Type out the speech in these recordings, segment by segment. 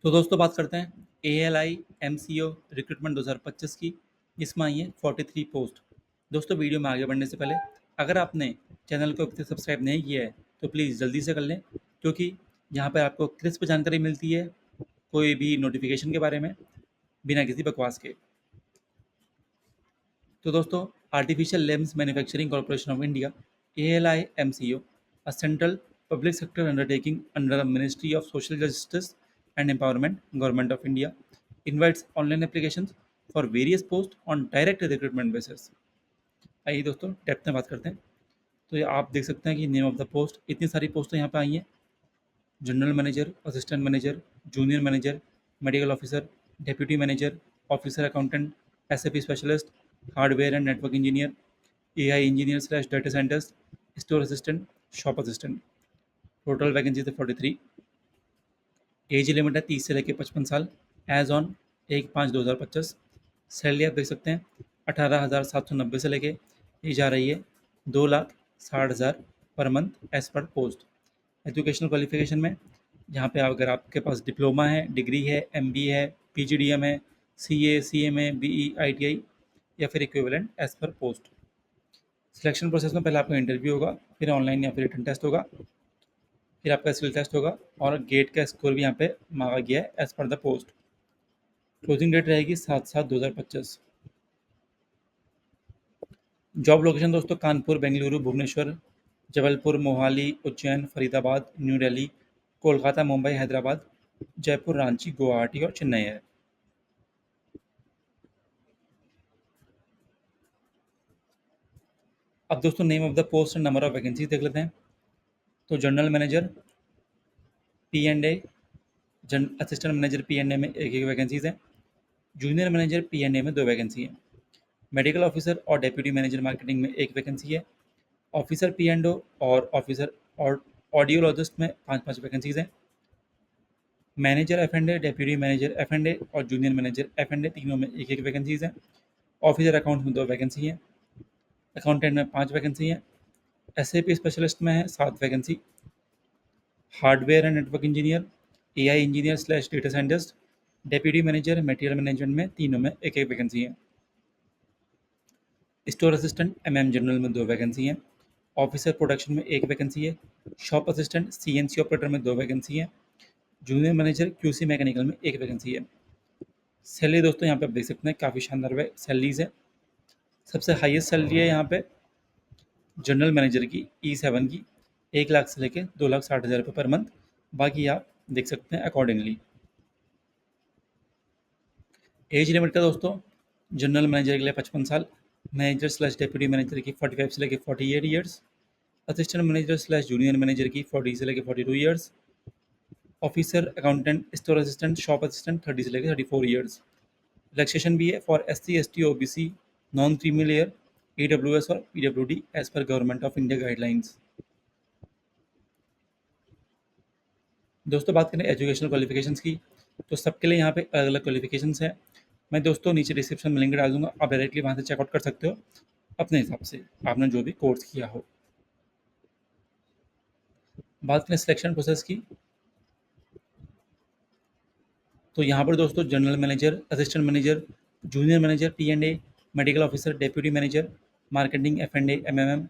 तो दोस्तों बात करते हैं ALI MCO रिक्रूटमेंट 2025 की, जिसमें आई है 43 पोस्ट। दोस्तों वीडियो में आगे बढ़ने से पहले अगर आपने चैनल को अभी तक सब्सक्राइब नहीं किया है तो प्लीज़ जल्दी से कर लें, क्योंकि यहाँ पर आपको क्रिस्प जानकारी मिलती है कोई भी नोटिफिकेशन के बारे में बिना किसी बकवास के। तो दोस्तों artificial limbs manufacturing corporation of India ALI MCO, a central public sector undertaking under the Ministry of Social Justice and Empowerment, Government of India, invites online applications for various posts on direct recruitment basis। आइए दोस्तों depth में बात करते हैं। तो ये आप देख सकते हैं कि नेम ऑफ द पोस्ट, इतनी सारी पोस्टें यहाँ पे आई हैं। General manager, assistant manager, junior manager, medical officer, deputy manager, officer accountant, SAP specialist, hardware and network engineer, AI engineer slash data scientist, store assistant, shop assistant. Total vacancy थे 43। Age limit है 30 से लेकर 55 साल। As on 1/5/2025। Salary आप देख सकते हैं 18,790 से लेके ये जा रही है 2,60,000 per month as per post. Educational qualification में यहाँ पे अगर आपके पास डिप्लोमा है, डिग्री है, MBA है, PGDM है, CA, CMA, BE, ITI या फिर equivalent as per post. Selection process में पहले आपका इंटरव्यू होगा, फिर ऑनलाइन या फिर रिटन टेस्ट होगा, फिर आपका स्किल टेस्ट होगा और गेट का स्कोर भी यहाँ पे मांगा गया है as per the post. Closing date रहेगी 7/7/2025। जॉब लोकेशन दोस्तों कानपुर, बेंगलुरु, भुवनेश्वर, जबलपुर, मोहाली, उज्जैन, फरीदाबाद, न्यू दिल्ली, कोलकाता, मुंबई, हैदराबाद, जयपुर, रांची, गुवाहाटी और चेन्नई है। अब दोस्तों name of the post and number of vacancy देख लेते हैं। तो general manager P&A, assistant manager P&A में एक वैकेंसीज है। जूनियर मैनेजर P&A में 2 वैकेंसी है। मेडिकल ऑफिसर और डेप्यूटी मैनेजर मार्केटिंग में 1 वैकेंसी है। ऑफिसर P&O और ऑफिसर और ऑडियोलॉजिस्ट में 5-5 वैकेंसीज हैं। Manager F&A, deputy manager F&A और जूनियर मैनेजर F&A तीनों में 1-1 वैकेंसीज हैं। ऑफिसर अकाउंट में 2 वैकेंसी हैं। अकाउंटेंट में 5 वैकेंसी हैं। SAP स्पेशलिस्ट में है 7 vacancy. Hardware and network engineer, AI engineer slash data scientist, deputy manager, material management में तीनों में 1-1 वैकेंसी है। स्टोर असिस्टेंट जनरल में 2 वैकेंसी हैं। ऑफिसर प्रोडक्शन में 1 वैकेंसी है। शॉप असिस्टेंट CNC ऑपरेटर में 2 वैकेंसी है। जूनियर मैनेजर QC मैकेनिकल में 1 वैकेंसी है। सैलरी दोस्तों यहाँ पे आप देख सकते हैं काफ़ी शानदार सैलरीज है। सबसे हाईएस्ट सैलरी है यहाँ पे जनरल मैनेजर की E7 की 1 लाख से लेकर 2,60,000 रुपये पर मंथ। बाकी आप देख सकते हैं अकॉर्डिंगली। एज लिमिट का दोस्तों जनरल मैनेजर के लिए 55 साल, मैनेजर स्लैश डेप्यूटी मैनेजर की 45 से लेकर 48 years, assistant manager slash junior manager की 40 से लेकर 42 years, officer accountant store assistant shop assistant 30 से लेकर 34 ईयर्स। रिलैक्सेशन भी है for SC ST OBC non creamy layer AWS और PWD एज पर गवर्नमेंट ऑफ इंडिया गाइडलाइंस। दोस्तों बात करें एजुकेशनल क्वालिफिकेशंस की, तो सबके लिए यहाँ पे अलग अलग क्वालिफिकेशंस हैं। मैं दोस्तों नीचे डिस्क्रिप्शन में लिंक डाल दूंगा, आप डायरेक्टली वहाँ से चेकआउट कर सकते हो अपने हिसाब से, आपने जो भी कोर्स किया हो। बात करें सिलेक्शन प्रोसेस की, तो यहाँ पर दोस्तों general manager, assistant manager, junior manager P&A, medical officer, deputy manager marketing F&A MMM,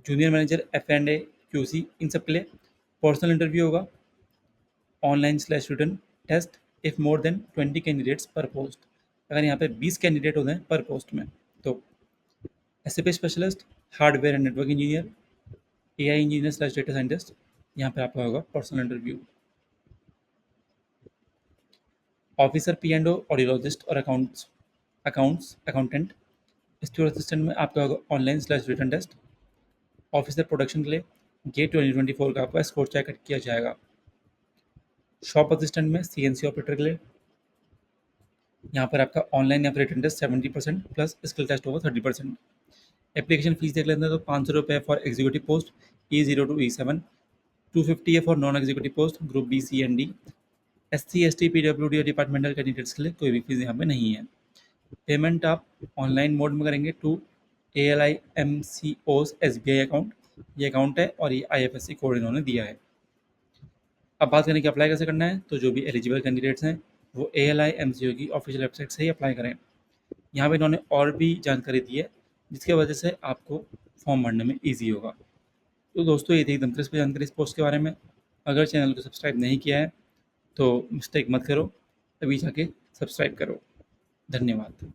junior manager F&A QC, इन सब के लिए पर्सनल इंटरव्यू होगा, online slash written test if more than 20 candidates per post. अगर यहाँ पे 20 कैंडिडेट होते हैं पर पोस्ट में तो SAP specialist, hardware and network engineer, AI engineer slash data scientist, यहाँ पे आपका होगा personal interview. Officer P&O, audiologist और अकाउंटेंट, स्टोर असिस्टेंट में आपका होगा online slash written test. Officer production के लिए गेट 2024 का आपका स्कोर चेक किया जाएगा। शॉप असिस्टेंट में CNC ऑपरेटर के लिए यहाँ पर आपका ऑनलाइन या फिर written test 70% plus skill test होगा 30%। एप्लीकेशन फीस देख लेते हैं तो 500 रुपये for executive post E0 to E7, 250 है for non executive post group B, C and D। SC ST PWD और डिपार्टमेंटल कैंडिडेट्स के लिए कोई भी फीस यहाँ पे नहीं है। पेमेंट आप ऑनलाइन मोड में करेंगे to ALI MCO's SBI account, ये अकाउंट है और ये IFSC कोड इन्होंने दिया है। अब बात करें कि अप्लाई कैसे करना है, तो जो भी एलिजिबल कैंडिडेट्स हैं वो ALI MCO की ऑफिशियल वेबसाइट से ही अप्लाई करें। यहाँ पे इन्होंने और भी जानकारी दी है जिसकी वजह से आपको फॉर्म भरने में ईजी होगा। तो दोस्तों ये थी एकदम क्रिस्प जानकारी इस पोस्ट के बारे में। अगर चैनल को सब्सक्राइब नहीं किया है तो मिस्टेक मत करो, अभी जाके सब्सक्राइब करो। धन्यवाद।